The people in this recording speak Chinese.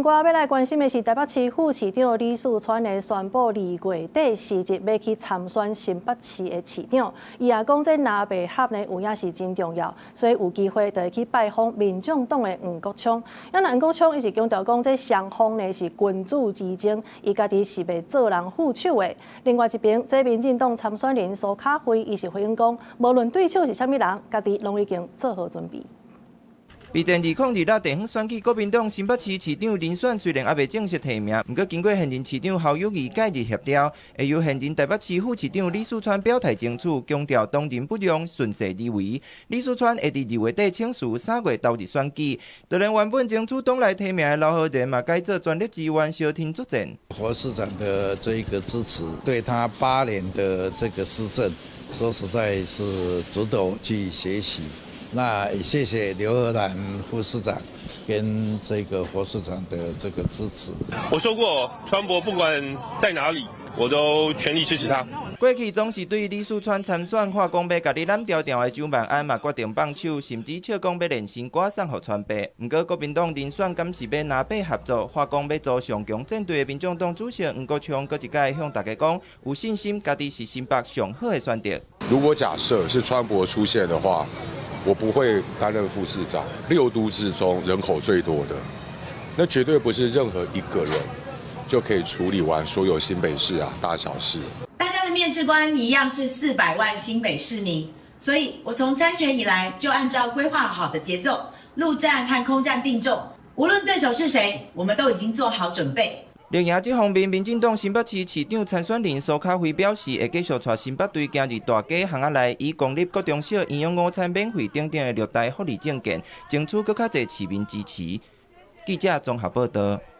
我要来关心的是台北市副市长李树川的宣布2月底时日要去参选新北市的市长。伊也讲这拿白合呢有影是真重要，所以有机会就会去拜访民众党的黄国昌。那黄国昌伊是强调讲这双方呢是君主之争，伊家己是袂做人副手的。另外一边，这民进党参选人苏卡辉伊是回应讲，无论对手是啥物人，家己拢已经做好准备。 被电2002日地方选举，国民党新北市市长人选虽然还未正式提名，不过经过现任市长侯友宜介入协调，会由现任台北市副市长李树川表态争取，强调当仁不让，顺势而为。李树川会伫2月底请示3月投入选举，就连原本争取党内提名的老好人嘛，改做全力支援，小天作战。侯市长的这一个支持，对他8年的这个施政，说实在是值得我去学习。 那也谢谢刘和然副市长跟这个侯市长的这个支持。我说过，川博不管在哪里，我都全力支持他。过去总是对李树川参选话讲要家己揽条条的周万安嘛决定放手，甚至笑讲要连身挂送给川爸。不过国民党人选敢是要拿背合作，话讲要做上强战队的民众党主席黄国昌，搁一届向大家讲有信心，家己是新北上好的选择。如果假设是川博出现的话。 我不会担任副市长，6都之中人口最多的，那绝对不是任何一个人就可以处理完所有新北市大小事。大家的面试官一样是400万新北市民，所以我从参选以来就按照规划好的节奏，陆战和空战并重，无论对手是谁，我们都已经做好准备。 另外，这方面，民进党新北市市长参选人苏卡辉表示，会继续带新北队行入大家巷仔内，以公立各中小营养午餐免费等等的6大福利政见，争取更较侪市民支持。记者综合报道。